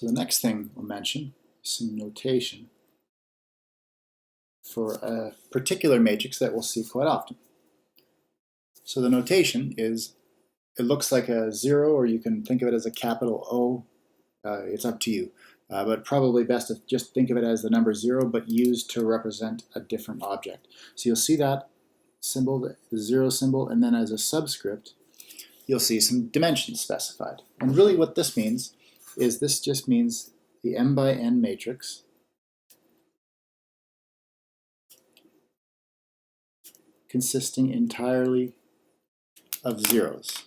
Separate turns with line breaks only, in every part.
So the next thing we'll mention is some notation for a particular matrix that we'll see quite often. So the notation is, it looks like a 0, or you can think of it as a capital O. It's up to you. But probably best to just think of it as the number 0, but used to represent a different object. So you'll see that symbol, the 0 symbol, and then as a subscript, you'll see some dimensions specified. And really what this means is this just means the m by n matrix consisting entirely of zeros.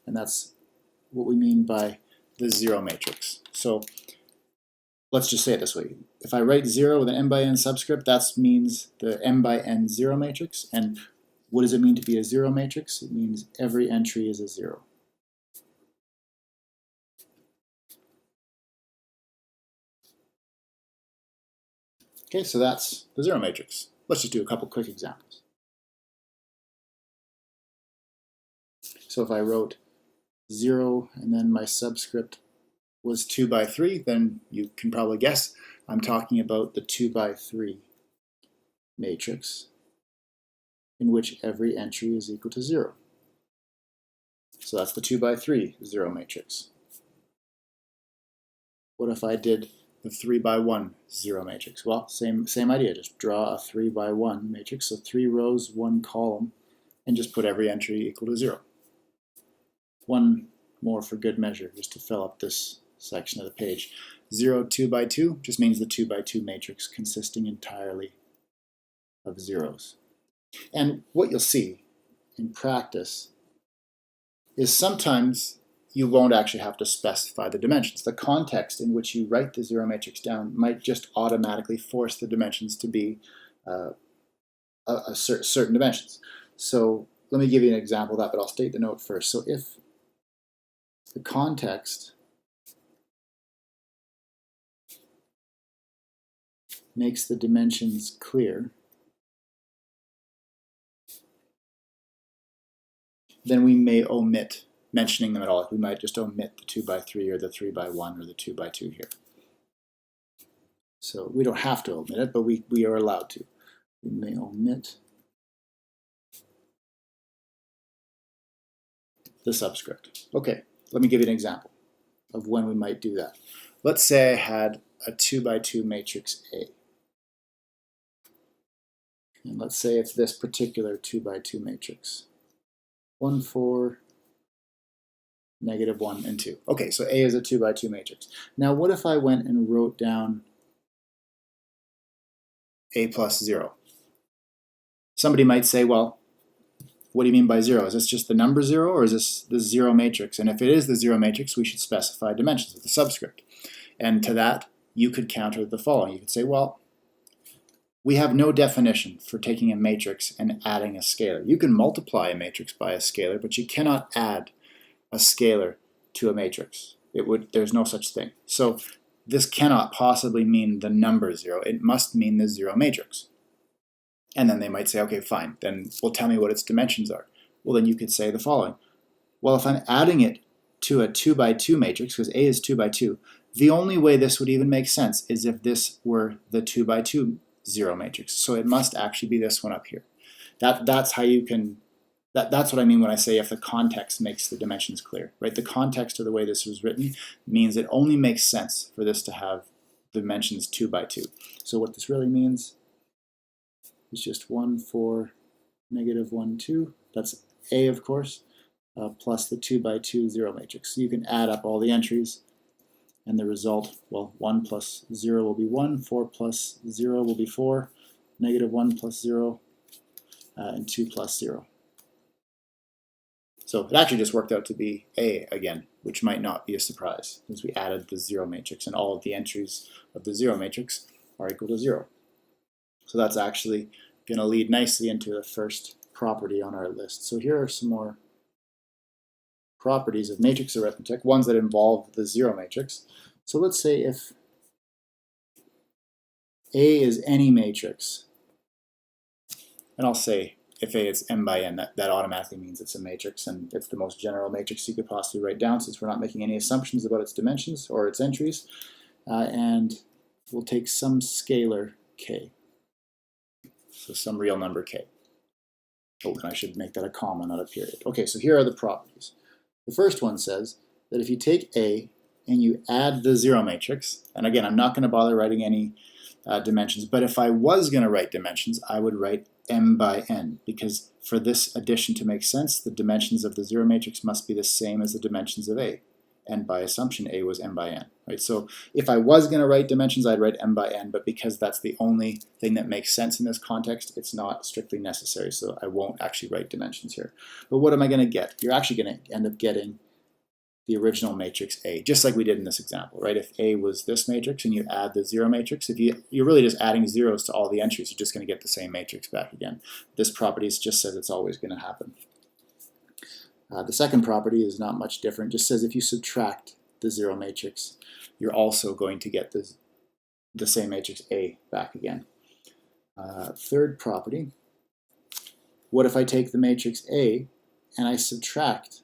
And that's what we mean by the 0 matrix. So let's just say it this way. If I write 0 with an m by n subscript, that means the m by n 0 matrix. And what does it mean to be a 0 matrix? It means every entry is a 0. Okay, so that's the 0 matrix. Let's just do a couple quick examples. So if I wrote 0 and then my subscript was 2 by 3, then you can probably guess I'm talking about the 2 by 3 matrix in which every entry is equal to 0. So that's the 2 by 3 0 matrix. What if I did the 3 by 1 0 matrix? Well, same idea, just draw a 3 by 1 matrix, so 3 rows, 1 column, and just put every entry equal to 0. One more for good measure, just to fill up this section of the page. 0, 2 by 2 just means the 2 by 2 matrix consisting entirely of zeros. And what you'll see in practice is sometimes you won't actually have to specify the dimensions. The context in which you write the 0 matrix down might just automatically force the dimensions to be certain dimensions. So let me give you an example of that, but I'll state the note first. So if the context makes the dimensions clear, then we may omit mentioning them at all. Like we might just omit the 2 by 3 or the 3 by 1 or the 2 by 2 here. So we don't have to omit it, but we are allowed to. We may omit the subscript. Okay, let me give you an example of when we might do that. Let's say I had a 2 by 2 matrix A. And let's say it's this particular 2 by 2 matrix. 1, 4, negative 1, and 2. Okay, so A is a 2 by 2 matrix. Now what if I went and wrote down A plus 0? Somebody might say, well, what do you mean by 0? Is this just the number 0, or is this the 0 matrix? And if it is the 0 matrix, we should specify dimensions with the subscript. And to that, you could counter the following. You could say, well, we have no definition for taking a matrix and adding a scalar. You can multiply a matrix by a scalar, but you cannot add a scalar to a matrix. There's no such thing. So this cannot possibly mean the number 0. It must mean the 0 matrix. And then they might say, okay, fine, then well, tell me what its dimensions are. Well, then you could say the following. Well, if I'm adding it to a 2 by 2 matrix, because A is 2 by 2, the only way this would even make sense is if this were the 2 by 2 0 matrix. So it must actually be this one up here. That's how you can, that's what I mean when I say if the context makes the dimensions clear, right? The context of the way this was written means it only makes sense for this to have dimensions 2 by 2. So what this really means is just 1, 4, negative 1, 2. That's A, of course, plus the 2 by 2 0 matrix. So you can add up all the entries, and the result, well, 1 plus 0 will be 1, 4 plus 0 will be 4, negative 1 plus 0, and 2 plus 0. So it actually just worked out to be A again, which might not be a surprise, since we added the 0 matrix, and all of the entries of the 0 matrix are equal to 0. So that's actually going to lead nicely into the first property on our list. So here are some more properties of matrix arithmetic, ones that involve the 0 matrix. So let's say if A is any matrix, and I'll say if A is m by n, that automatically means it's a matrix, and it's the most general matrix you could possibly write down since we're not making any assumptions about its dimensions or its entries. And we'll take some scalar k, so some real number k. Oh, and I should make that a comma, not a period. Okay, so here are the properties. The first one says that if you take A and you add the zero matrix, and again, I'm not going to bother writing any dimensions, but if I was going to write dimensions, I would write m by n, because for this addition to make sense, the dimensions of the zero matrix must be the same as the dimensions of A, and by assumption A was m by n, right? So if I was going to write dimensions, I'd write m by n, but because that's the only thing that makes sense in this context, it's not strictly necessary, so I won't actually write dimensions here. But what am I going to get? You're actually going to end up getting the original matrix A, just like we did in this example, right? If A was this matrix and you add the zero matrix, you're really just adding zeros to all the entries, you're just going to get the same matrix back again. This property just says it's always going to happen. The second property is not much different, just says if you subtract the zero matrix, you're also going to get the same matrix A back again. Third property, what if I take the matrix A and I subtract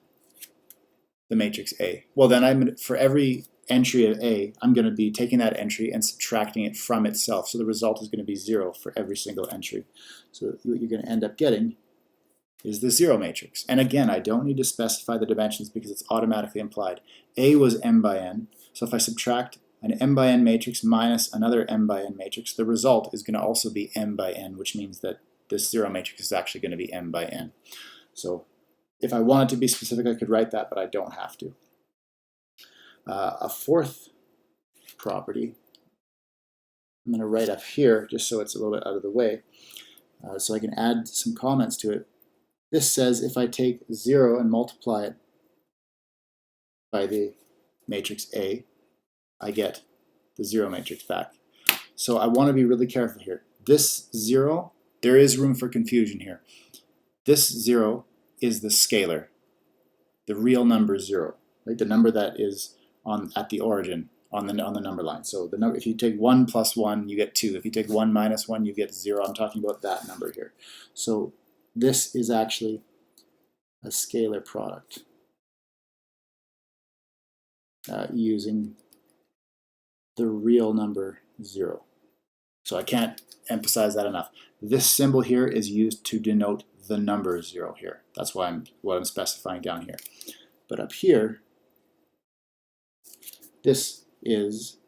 the matrix A? Well, then for every entry of A, I'm going to be taking that entry and subtracting it from itself. So the result is going to be 0 for every single entry. So what you're going to end up getting is the zero matrix. And again, I don't need to specify the dimensions because it's automatically implied. A was m by n, so if I subtract an m by n matrix minus another m by n matrix, the result is going to also be m by n, which means that this zero matrix is actually going to be m by n. So if I wanted to be specific, I could write that, but I don't have to. A fourth property, I'm going to write up here just so it's a little bit out of the way, so I can add some comments to it. This says if I take 0 and multiply it by the matrix A, I get the zero matrix back. So I want to be really careful here. This 0, there is room for confusion here. This 0 is the scalar, the real number 0, right? The number that is at the origin on the number line. So the number, if you take 1 plus 1, you get 2. If you take 1 minus 1, you get 0. I'm talking about that number here. So this is actually a scalar product using the real number 0. So I can't emphasize that enough. This symbol here is used to denote the number 0 here. That's what I'm specifying down here. But up here, this is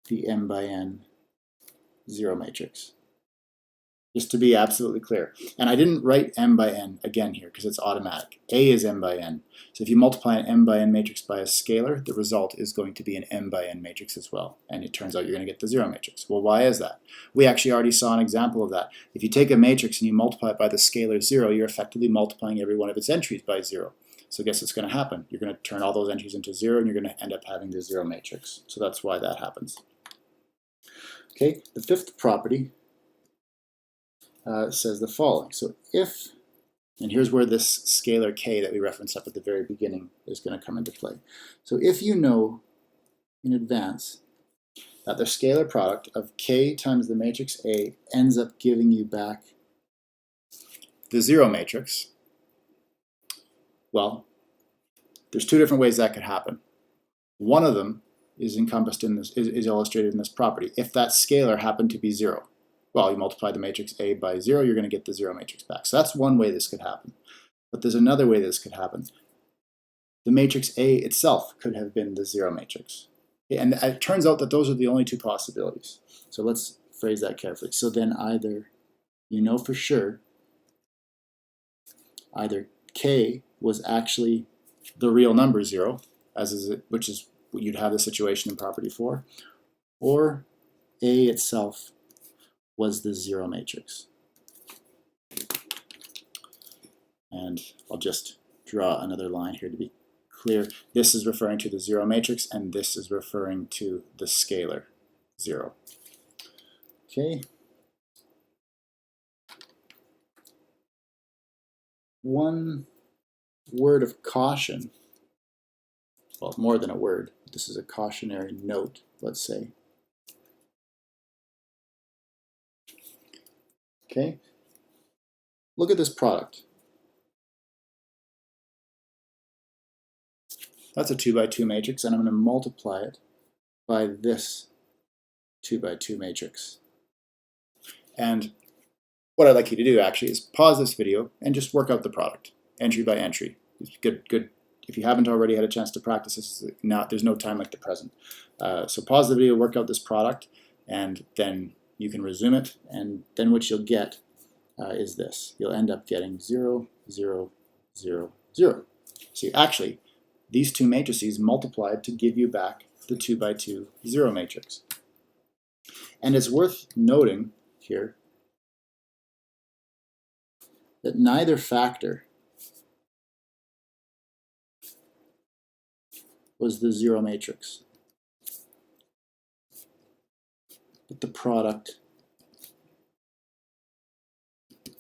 the m by n zero matrix. Just to be absolutely clear. And I didn't write m by n again here because it's automatic. A is m by n. So if you multiply an m by n matrix by a scalar, the result is going to be an m by n matrix as well. And it turns out you're going to get the zero matrix. Well, why is that? We actually already saw an example of that. If you take a matrix and you multiply it by the scalar 0, you're effectively multiplying every one of its entries by 0. So guess what's going to happen? You're going to turn all those entries into 0 and you're going to end up having the zero matrix. So that's why that happens. Okay, the fifth property says the following. So if, and here's where this scalar k that we referenced up at the very beginning is going to come into play. So if you know in advance that the scalar product of k times the matrix A ends up giving you back the zero matrix, well, there's two different ways that could happen. One of them is encompassed in this, is illustrated in this property. If that scalar happened to be 0, well, you multiply the matrix A by 0, you're going to get the zero matrix back. So that's one way this could happen. But there's another way this could happen. The matrix A itself could have been the zero matrix. And it turns out that those are the only two possibilities. So let's phrase that carefully. So then either, you know for sure, either K was actually the real number 0, which is what you'd have the situation in property 4, or A itself was the zero matrix. And I'll just draw another line here to be clear. This is referring to the zero matrix, and this is referring to the scalar 0. Okay. One word of caution, well, more than a word, this is a cautionary note, let's say. Okay? Look at this product. That's a 2 by 2 matrix, and I'm going to multiply it by this 2 by 2 matrix. And what I'd like you to do actually is pause this video and just work out the product, entry by entry. Good. If you haven't already had a chance to practice this, there's no time like the present. So pause the video, work out this product, and then you can resume it, and then what you'll get is this. You'll end up getting 0, 0, 0, 0. So actually, these two matrices multiplied to give you back the 2 by 2 0 matrix. And it's worth noting here that neither factor was the 0 matrix, but the product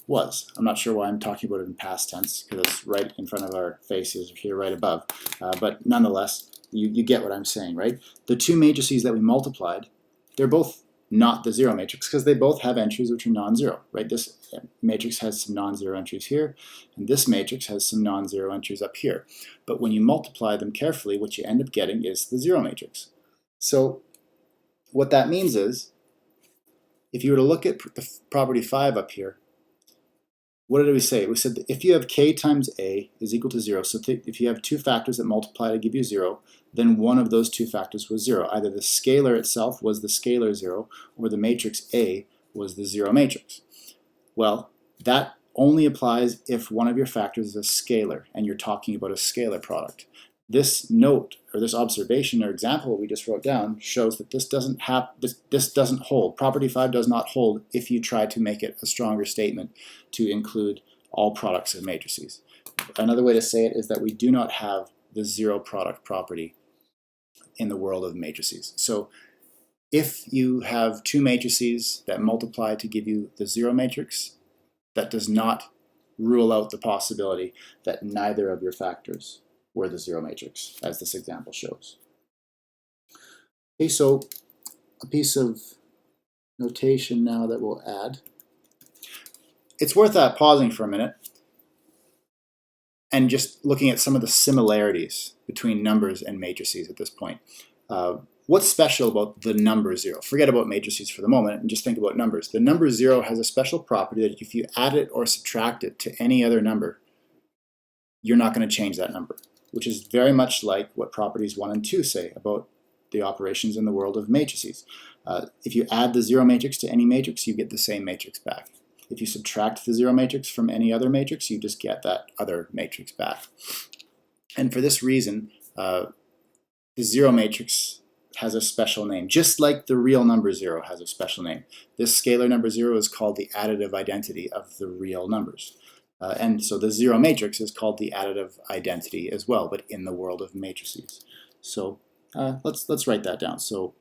was. I'm not sure why I'm talking about it in past tense, because it's right in front of our faces here, right above. But nonetheless, you get what I'm saying, right? The two matrices that we multiplied, they're both not the 0 matrix because they both have entries which are non-zero, right? This matrix has some non-zero entries here, and this matrix has some non-zero entries up here. But when you multiply them carefully, what you end up getting is the 0 matrix. So what that means is, if you were to look at the property 5 up here, what did we say? We said that if you have k times a is equal to 0, so if you have two factors that multiply to give you 0, then one of those two factors was 0. Either the scalar itself was the scalar 0, or the matrix A was the 0 matrix. Well, that only applies if one of your factors is a scalar, and you're talking about a scalar product. This note, or this observation or example we just wrote down, shows that this doesn't hold. Property 5 does not hold if you try to make it a stronger statement to include all products of matrices. Another way to say it is that we do not have the 0 product property in the world of matrices. So if you have two matrices that multiply to give you the 0 matrix, that does not rule out the possibility that neither of your factors were the 0 matrix, as this example shows. Okay, so a piece of notation now that we'll add. It's worth pausing for a minute and just looking at some of the similarities between numbers and matrices at this point. What's special about the number 0? Forget about matrices for the moment and just think about numbers. The number 0 has a special property that if you add it or subtract it to any other number, you're not going to change that number, which is very much like what properties 1 and 2 say about the operations in the world of matrices. If you add the 0 matrix to any matrix, you get the same matrix back. If you subtract the 0 matrix from any other matrix, you just get that other matrix back. And for this reason, the 0 matrix has a special name, just like the real number 0 has a special name. This scalar number 0 is called the additive identity of the real numbers. And so the 0 matrix is called the additive identity as well, but in the world of matrices. So let's write that down. So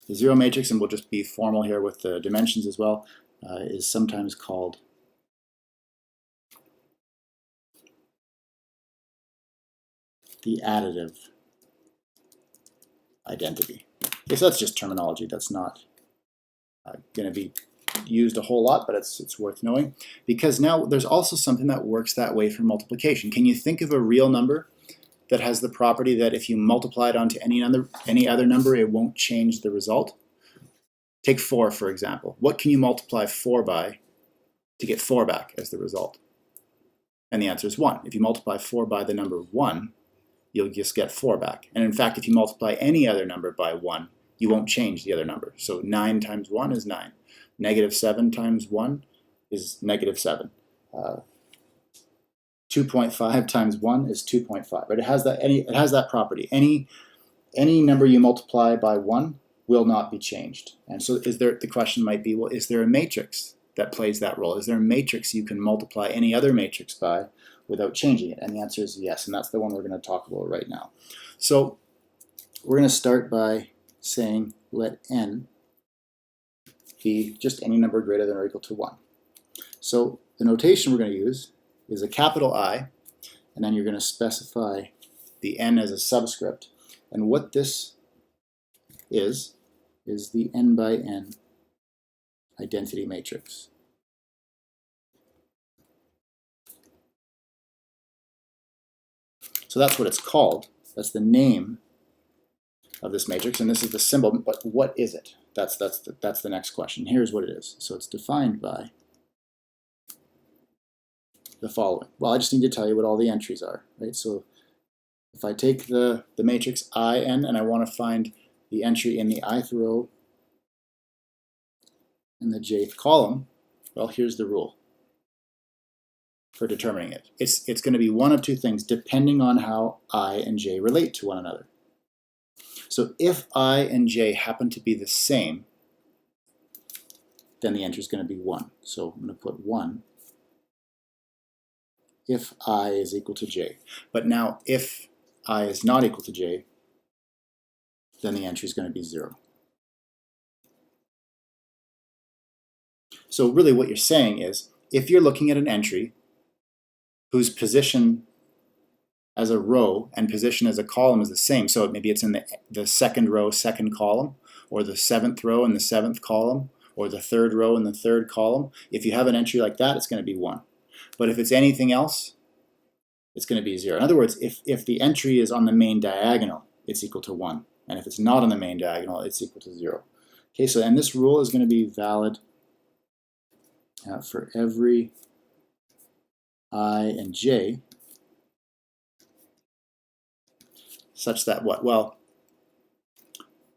the 0 matrix, and we'll just be formal here with the dimensions as well, is sometimes called the additive identity. Okay, so that's just terminology. That's not going to be used a whole lot, but it's worth knowing, because now there's also something that works that way for multiplication. Can you think of a real number that has the property that if you multiply it onto any other number, it won't change the result? Take 4, for example. What can you multiply 4 by to get 4 back as the result? And the answer is 1. If you multiply 4 by the number 1, you'll just get 4 back. And in fact, if you multiply any other number by 1, you won't change the other number. So 9 times 1 is 9. Negative 7 times 1 is negative 7. 2.5 times 1 is 2.5. Right? It has that property. Any number you multiply by 1 will not be changed. And so the question might be, well, is there a matrix that plays that role? Is there a matrix you can multiply any other matrix by without changing it? And the answer is yes, and that's the one we're going to talk about right now. So we're going to start by saying let n be just any number greater than or equal to 1. So the notation we're going to use is a capital I, and then you're going to specify the n as a subscript. And what this is the n by n identity matrix. So that's what it's called. That's the name of this matrix, and this is the symbol, but what is it? That's the next question. Here's what it is. So it's defined by the following. Well, I just need to tell you what all the entries are, right? So if I take the matrix IN and I want to find the entry in the ith row and the jth column, well, here's the rule for determining it. It's going to be one of two things depending on how I and j relate to one another. So if I and j happen to be the same, then the entry is going to be 1. So I'm going to put 1 if I is equal to j. But now if I is not equal to j, then the entry is going to be 0. So really what you're saying is, if you're looking at an entry whose position as a row and position as a column is the same, so maybe it's in the second row, second column, or the 7th row in the 7th column, or the 3rd row in the 3rd column, if you have an entry like that, it's going to be 1. But if it's anything else, it's going to be 0. In other words, if the entry is on the main diagonal, it's equal to 1. And if it's not on the main diagonal, it's equal to 0. Okay, so and this rule is going to be valid for every I and j, such that what? Well,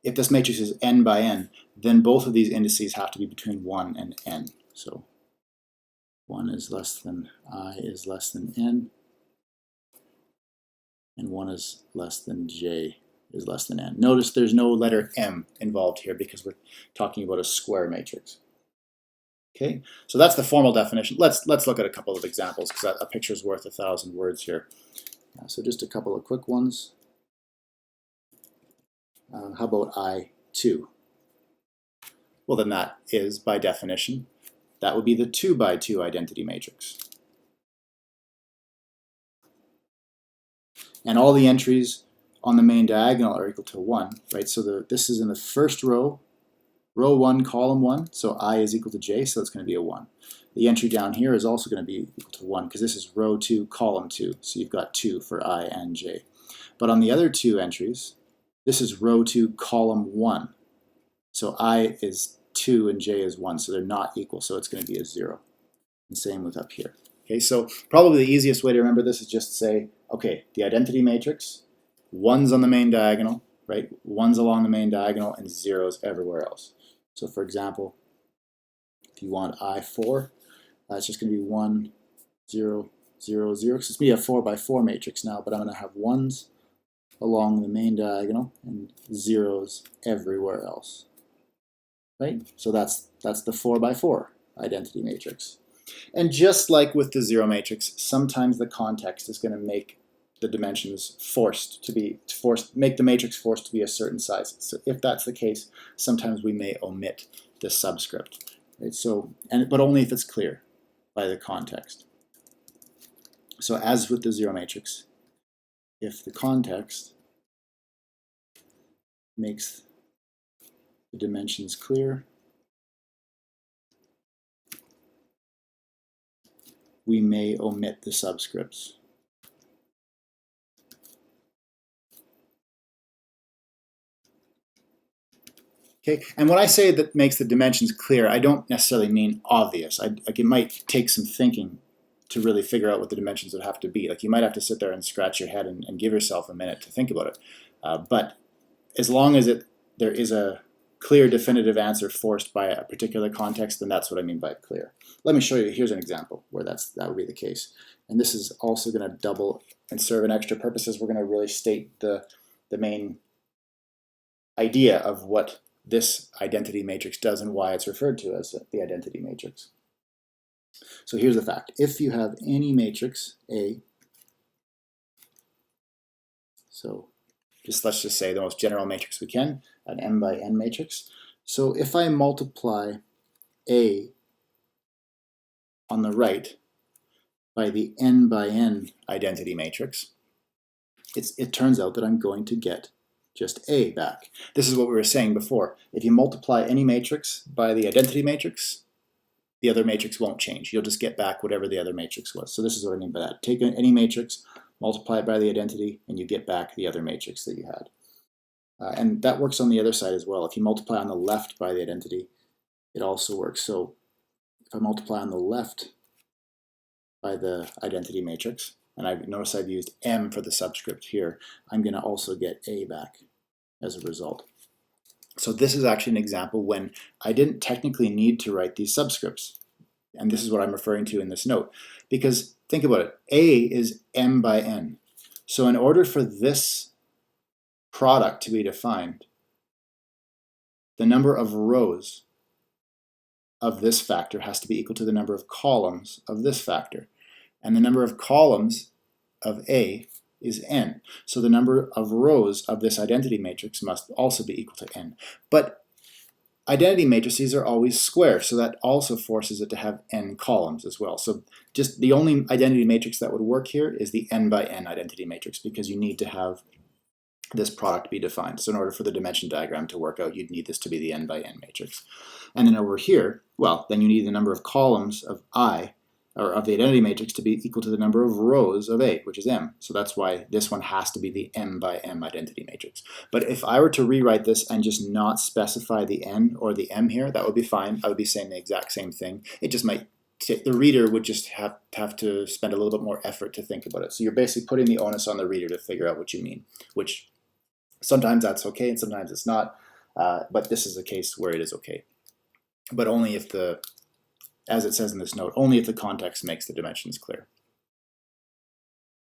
if this matrix is n by n, then both of these indices have to be between 1 and n. So 1 is less than I is less than n, and 1 is less than j is less than n. Notice there's no letter m involved here because we're talking about a square matrix. Okay, so that's the formal definition. Let's look at a couple of examples because a picture is worth 1,000 words here. So just a couple of quick ones. How about I2? Well, then that is, by definition, that would be the 2 by 2 identity matrix. And all the entries on the main diagonal are equal to 1, right? So this is in the first row, row 1, column 1, so I is equal to j, so it's going to be a 1. The entry down here is also going to be equal to 1 because this is row 2, column 2, so you've got 2 for I and j. But on the other two entries, this is row 2, column 1, so I is 2 and j is 1, so they're not equal, so it's going to be a 0. And same with up here. Okay, so probably the easiest way to remember this is just to say, okay, the identity matrix, 1's on the main diagonal, right? 1's along the main diagonal and 0's everywhere else. So for example, if you want I4, it's just going to be 1, 0, 0, 0, because it's going to be a 4 by 4 matrix now, but I'm going to have 1's along the main diagonal and 0's everywhere else, right? So that's the 4 by 4 identity matrix. And just like with the 0 matrix, sometimes the context is going to make the dimensions make the matrix forced to be a certain size. So if that's the case, sometimes we may omit the subscript, right? So, but only if it's clear by the context. So as with the 0 matrix, if the context makes the dimensions clear, we may omit the subscripts. Okay, and when I say that makes the dimensions clear, I don't necessarily mean obvious. Like it might take some thinking to really figure out what the dimensions would have to be. Like you might have to sit there and scratch your head and give yourself a minute to think about it. But as long as there is a clear, definitive answer forced by a particular context, then that's what I mean by clear. Let me show you. Here's an example where that would be the case. And this is also going to double and serve an extra purpose, as we're going to really state the main idea of what this identity matrix does and why it's referred to as the identity matrix. So here's the fact. If you have any matrix A, so let's just say the most general matrix we can, an m by n matrix. So if I multiply A on the right by the n by n identity matrix, it turns out that I'm going to get just A back. This is what we were saying before. If you multiply any matrix by the identity matrix, the other matrix won't change. You'll just get back whatever the other matrix was. So this is what I mean by that. Take any matrix, multiply it by the identity, and you get back the other matrix that you had. And that works on the other side as well. If you multiply on the left by the identity, it also works. So if I multiply on the left by the identity matrix, and I notice I've used M for the subscript here, I'm going to also get A back as a result. So this is actually an example when I didn't technically need to write these subscripts. And this is what I'm referring to in this note. Because think about it, A is M by N. So in order for this product to be defined, the number of rows of this factor has to be equal to the number of columns of this factor. And the number of columns of A is n. So the number of rows of this identity matrix must also be equal to n. But identity matrices are always square, so that also forces it to have n columns as well. So just the only identity matrix that would work here is the n by n identity matrix, because you need to have this product be defined. So in order for the dimension diagram to work out, you'd need this to be the n by n matrix. And then over here, well, then you need the number of columns of I, or of the identity matrix, to be equal to the number of rows of A, which is M. So that's why this one has to be the M by M identity matrix. But if I were to rewrite this and just not specify the N or the M here, that would be fine. I would be saying the exact same thing. It just might, the reader would just have to spend a little bit more effort to think about it. So you're basically putting the onus on the reader to figure out what you mean, which sometimes that's okay and sometimes it's not. But this is a case where it is okay. But only if the, as it says in this note, only if the context makes the dimensions clear.